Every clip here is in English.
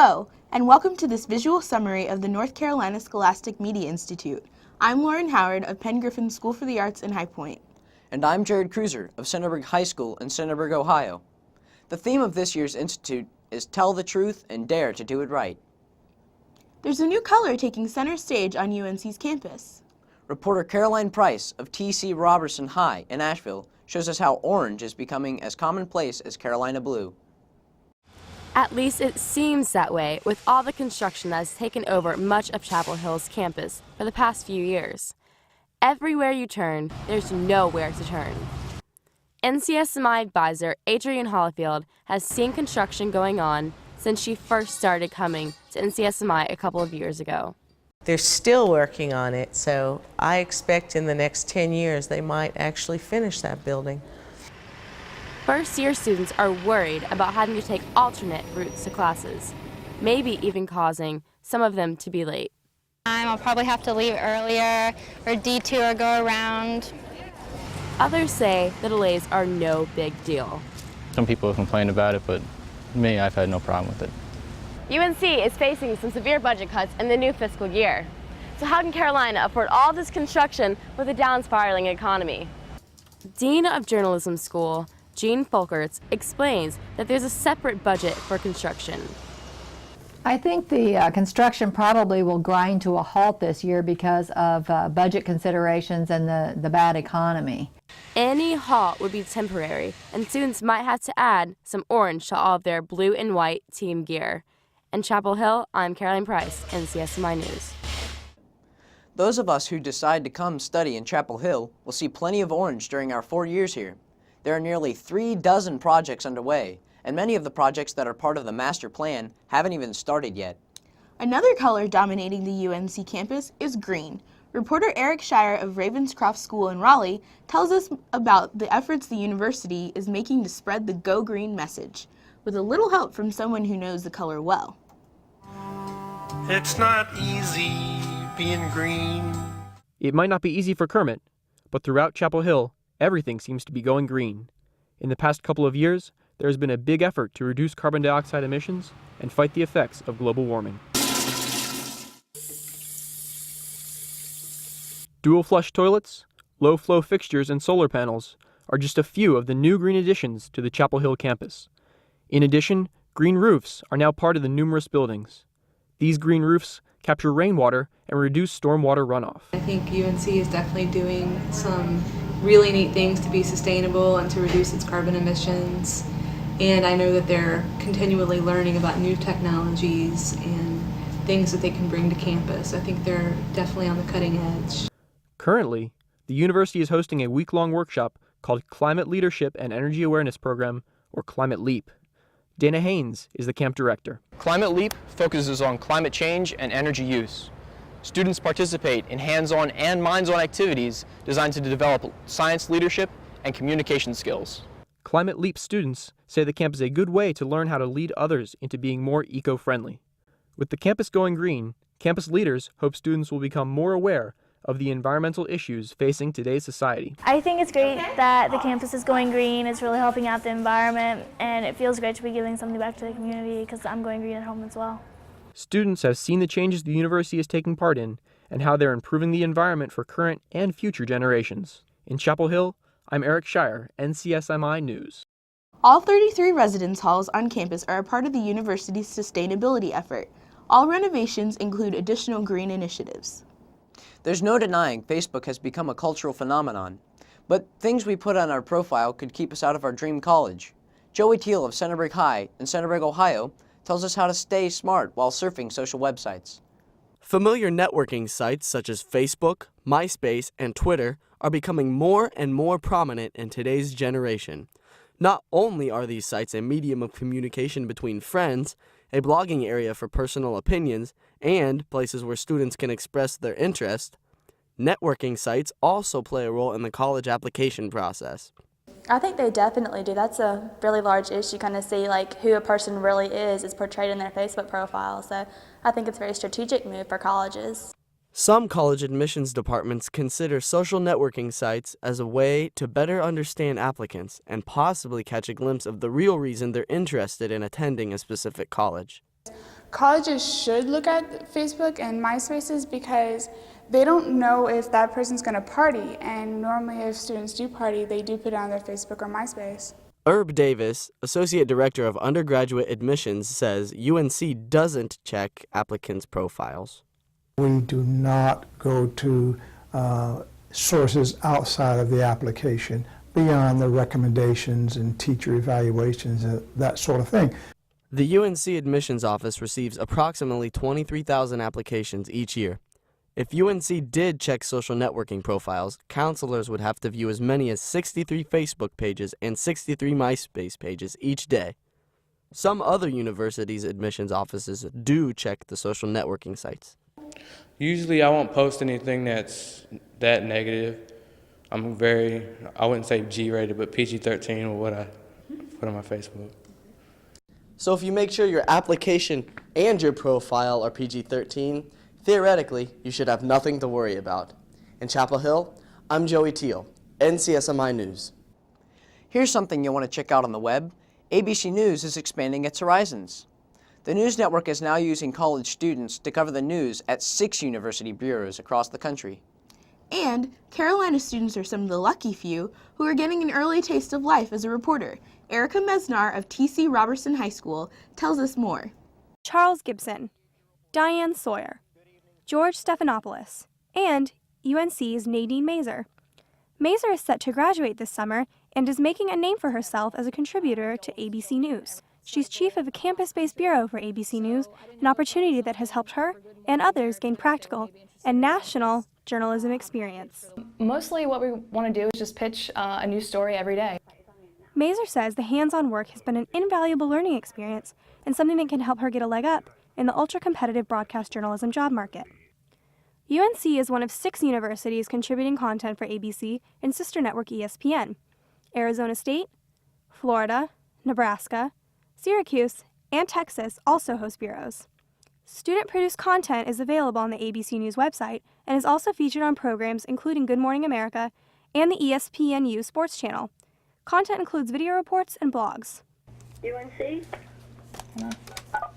Hello, and welcome to this visual summary of the North Carolina Scholastic Media Institute. I'm Lauren Howard of Penn Griffin School for the Arts in High Point. And I'm Jared Cruiser of Centerburg High School in Centerburg, Ohio. The theme of this year's institute is Tell the Truth and Dare to Do It Right. There's a new color taking center stage on UNC's campus. Reporter Caroline Price of T.C. Robertson High in Asheville shows us how orange is becoming as commonplace as Carolina blue. At least it seems that way with all the construction that has taken over much of Chapel Hill's campus for the past few years. Everywhere you turn, there's nowhere to turn. NCSMI advisor Adrienne Hollifield has seen construction going on since she first started coming to NCSMI a couple of years ago. They're still working on it, so I expect in the next 10 years they might actually finish that building. First-year students are worried about having to take alternate routes to classes, maybe even causing some of them to be late. I'll probably have to leave earlier or detour or go around. Others say the delays are no big deal. Some people have complained about it, but me, I've had no problem with it. UNC is facing some severe budget cuts in the new fiscal year. So how can Carolina afford all this construction with a down-spiraling economy? Dean of Journalism School, Jean Folkerts, explains that there's a separate budget for construction. I think the construction probably will grind to a halt this year because of budget considerations and the bad economy. Any halt would be temporary, and students might have to add some orange to all of their blue and white team gear. In Chapel Hill, I'm Caroline Price, NCSMI News. Those of us who decide to come study in Chapel Hill will see plenty of orange during our 4 years here. There are nearly 3 dozen projects underway, and many of the projects that are part of the master plan haven't even started yet. Another color dominating the UNC campus is green. Reporter Eric Shire of Ravenscroft School in Raleigh tells us about the efforts the university is making to spread the Go Green message, with a little help from someone who knows the color well. It's not easy being green. It might not be easy for Kermit, but throughout Chapel Hill, everything seems to be going green. In the past couple of years, there has been a big effort to reduce carbon dioxide emissions and fight the effects of global warming. Dual flush toilets, low flow fixtures, and solar panels are just a few of the new green additions to the Chapel Hill campus. In addition, green roofs are now part of the numerous buildings. These green roofs capture rainwater and reduce stormwater runoff. I think UNC is definitely doing some really neat things to be sustainable and to reduce its carbon emissions. And I know that they're continually learning about new technologies and things that they can bring to campus. I think they're definitely on the cutting edge. Currently, the university is hosting a week-long workshop called Climate Leadership and Energy Awareness Program, or Climate Leap. Dana Haynes is the camp director. Climate Leap focuses on climate change and energy use. Students participate in hands-on and minds-on activities designed to develop science leadership and communication skills. Climate Leap students say the camp is a good way to learn how to lead others into being more eco-friendly. With the campus going green, campus leaders hope students will become more aware of the environmental issues facing today's society. I think it's great that the campus is going green. It's really helping out the environment, and it feels great to be giving something back to the community because I'm going green at home as well. Students have seen the changes the university is taking part in and how they're improving the environment for current and future generations. In Chapel Hill, I'm Eric Shire, NCSMI News. All 33 residence halls on campus are a part of the university's sustainability effort. All renovations include additional green initiatives. There's no denying Facebook has become a cultural phenomenon, but things we put on our profile could keep us out of our dream college. Joey Teal of Centerburg High in Centerburg, Ohio, tells us how to stay smart while surfing social websites. Familiar networking sites such as Facebook, MySpace, and Twitter are becoming more and more prominent in today's generation. Not only are these sites a medium of communication between friends, a blogging area for personal opinions, and places where students can express their interest, networking sites also play a role in the college application process. I think they definitely do. That's a really large issue, kind of see like who a person really is portrayed in their Facebook profile. So I think it's a very strategic move for colleges. Some college admissions departments consider social networking sites as a way to better understand applicants and possibly catch a glimpse of the real reason they're interested in attending a specific college. Colleges should look at Facebook and MySpaces because they don't know if that person's going to party, and normally if students do party, they do put it on their Facebook or MySpace. Herb Davis, Associate Director of Undergraduate Admissions, says UNC doesn't check applicants' profiles. We do not go to sources outside of the application beyond the recommendations and teacher evaluations, that sort of thing. The UNC admissions office receives approximately 23,000 applications each year. If UNC did check social networking profiles, counselors would have to view as many as 63 Facebook pages and 63 MySpace pages each day. Some other universities' admissions offices do check the social networking sites. Usually I won't post anything that's that negative. I wouldn't say G-rated, but PG-13 or what I put on my Facebook. So if you make sure your application and your profile are PG-13, theoretically, you should have nothing to worry about. In Chapel Hill, I'm Joey Teal, NCSMI News. Here's something you'll want to check out on the web. ABC News is expanding its horizons. The news network is now using college students to cover the news at 6 university bureaus across the country. And Carolina students are some of the lucky few who are getting an early taste of life as a reporter. Erica Mesnar of T.C. Robertson High School tells us more. Charles Gibson, Diane Sawyer, George Stephanopoulos, and UNC's Nadine Mazer. Mazer is set to graduate this summer and is making a name for herself as a contributor to ABC News. She's chief of a campus-based bureau for ABC News, an opportunity that has helped her and others gain practical and national journalism experience. Mostly what we want to do is just pitch a new story every day. Mazer says the hands-on work has been an invaluable learning experience and something that can help her get a leg up in the ultra-competitive broadcast journalism job market. UNC is one of 6 universities contributing content for ABC and sister network ESPN. Arizona State, Florida, Nebraska, Syracuse, and Texas also host bureaus. Student-produced content is available on the ABC News website and is also featured on programs including Good Morning America and the ESPNU Sports Channel. Content includes video reports and blogs. UNC?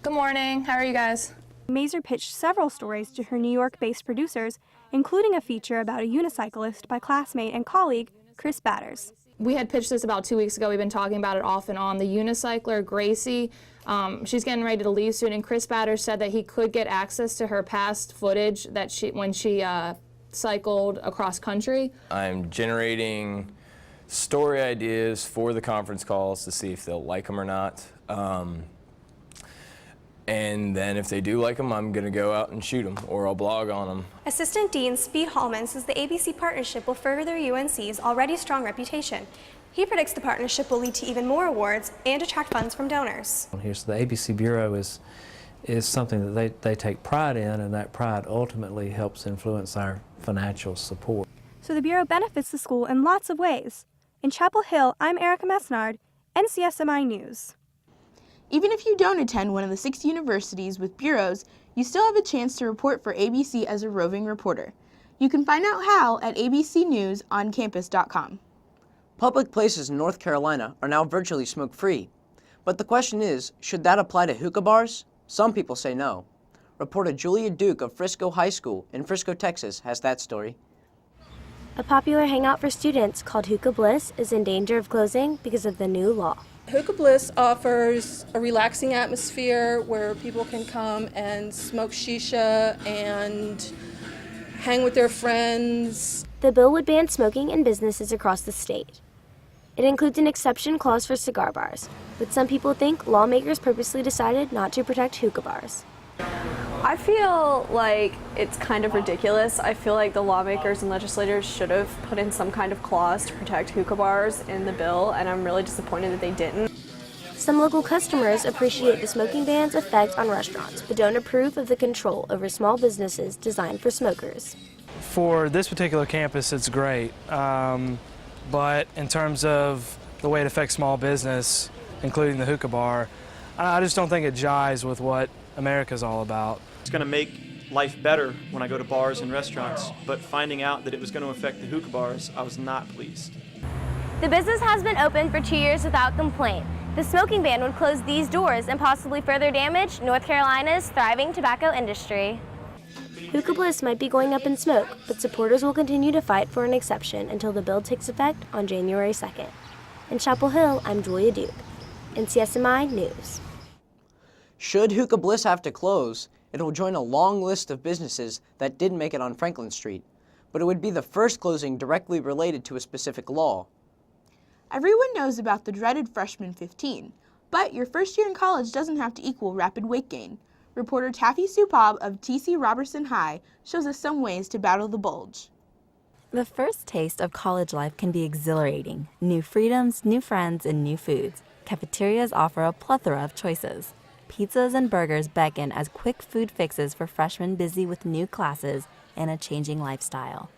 Good morning. How are you guys? Mazer pitched several stories to her New York-based producers, including a feature about a unicyclist by classmate and colleague Chris Batters. We had pitched this about 2 weeks ago. We've been talking about it off and on. The unicycler, Gracie, she's getting ready to leave soon, and Chris Batters said that he could get access to her past footage that when she cycled across country. I'm generating story ideas for the conference calls to see if they'll like them or not. And then if they do like them, I'm going to go out and shoot them, or I'll blog on them. Assistant Dean Speed Hallman says the ABC partnership will further UNC's already strong reputation. He predicts the partnership will lead to even more awards and attract funds from donors. Here, so the ABC Bureau is something that they take pride in, and that pride ultimately helps influence our financial support. So the Bureau benefits the school in lots of ways. In Chapel Hill, I'm Erica Mesnard, NCSMI News. Even if you don't attend one of the 6 universities with bureaus, you still have a chance to report for ABC as a roving reporter. You can find out how at abcnewsoncampus.com. Public places in North Carolina are now virtually smoke-free. But the question is, should that apply to hookah bars? Some people say no. Reporter Julia Duke of Frisco High School in Frisco, Texas has that story. A popular hangout for students called Hookah Bliss is in danger of closing because of the new law. Hookah Bliss offers a relaxing atmosphere where people can come and smoke shisha and hang with their friends. The bill would ban smoking in businesses across the state. It includes an exception clause for cigar bars, but some people think lawmakers purposely decided not to protect hookah bars. I feel like it's kind of ridiculous. I feel like the lawmakers and legislators should have put in some kind of clause to protect hookah bars in the bill, and I'm really disappointed that they didn't. Some local customers appreciate the smoking ban's effect on restaurants, but don't approve of the control over small businesses designed for smokers. For this particular campus, it's great, but in terms of the way it affects small business, including the hookah bar, I just don't think it jives with what America's all about. It's going to make life better when I go to bars and restaurants, but finding out that it was going to affect the hookah bars, I was not pleased. The business has been open for 2 years without complaint. The smoking ban would close these doors and possibly further damage North Carolina's thriving tobacco industry. Hookah Bliss might be going up in smoke, but supporters will continue to fight for an exception until the bill takes effect on January 2nd. In Chapel Hill, I'm Julia Duke, NCSMI News. Should Hookah Bliss have to close, it will join a long list of businesses that didn't make it on Franklin Street, but it would be the first closing directly related to a specific law. Everyone knows about the dreaded freshman 15, but your first year in college doesn't have to equal rapid weight gain. Reporter Taffy Supab of T.C. Robertson High shows us some ways to battle the bulge. The first taste of college life can be exhilarating. New freedoms, new friends, and new foods. Cafeterias offer a plethora of choices. Pizzas and burgers beckon as quick food fixes for freshmen busy with new classes and a changing lifestyle.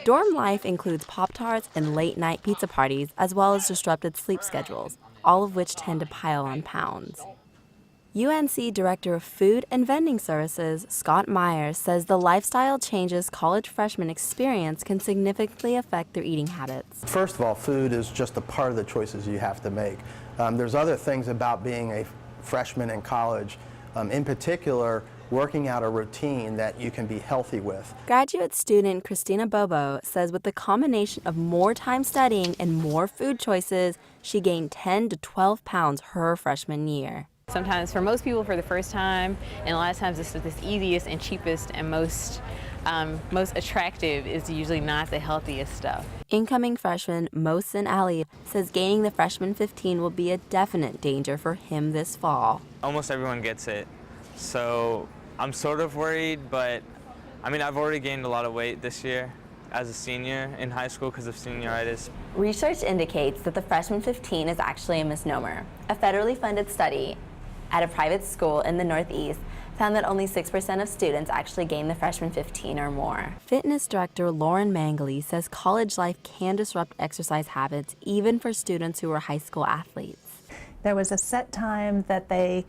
Dorm life includes Pop-Tarts and late-night pizza parties, as well as disrupted sleep schedules, all of which tend to pile on pounds. UNC Director of Food and Vending Services, Scott Myers, says the lifestyle changes college freshmen experience can significantly affect their eating habits. First of all, food is just a part of the choices you have to make. There's other things about being a freshman in college, in particular, working out a routine that you can be healthy with. Graduate student Christina Bobo says with the combination of more time studying and more food choices, she gained 10 to 12 pounds her freshman year. Sometimes for most people for the first time, and a lot of times this easiest and cheapest and most attractive is usually not the healthiest stuff. Incoming freshman Mohsin Ali says gaining the freshman 15 will be a definite danger for him this fall. Almost everyone gets it, so I'm sort of worried, but I mean, I've already gained a lot of weight this year as a senior in high school because of senioritis. Research indicates that the freshman 15 is actually a misnomer. A federally funded study at a private school in the Northeast found that only 6% of students actually gain the freshman 15 or more. Fitness director Lauren Mangley says college life can disrupt exercise habits even for students who are high school athletes. There was a set time that they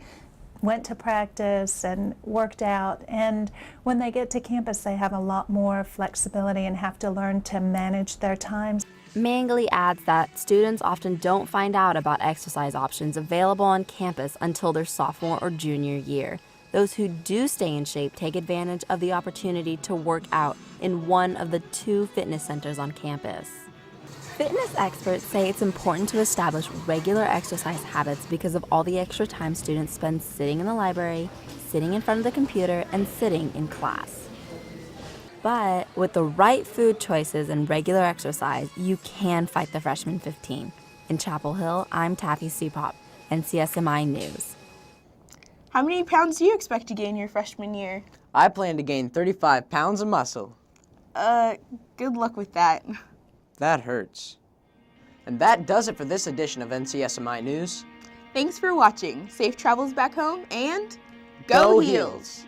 went to practice and worked out, and when they get to campus they have a lot more flexibility and have to learn to manage their times. Mangley adds that students often don't find out about exercise options available on campus until their sophomore or junior year. Those who do stay in shape take advantage of the opportunity to work out in one of the 2 fitness centers on campus. Fitness experts say it's important to establish regular exercise habits because of all the extra time students spend sitting in the library, sitting in front of the computer, and sitting in class. But with the right food choices and regular exercise, you can fight the freshman 15. In Chapel Hill, I'm Taffy Supop, NCSMI News. How many pounds do you expect to gain your freshman year? I plan to gain 35 pounds of muscle. Good luck with that. That hurts. And that does it for this edition of NCSMI News. Thanks for watching. Safe travels back home and go Heels!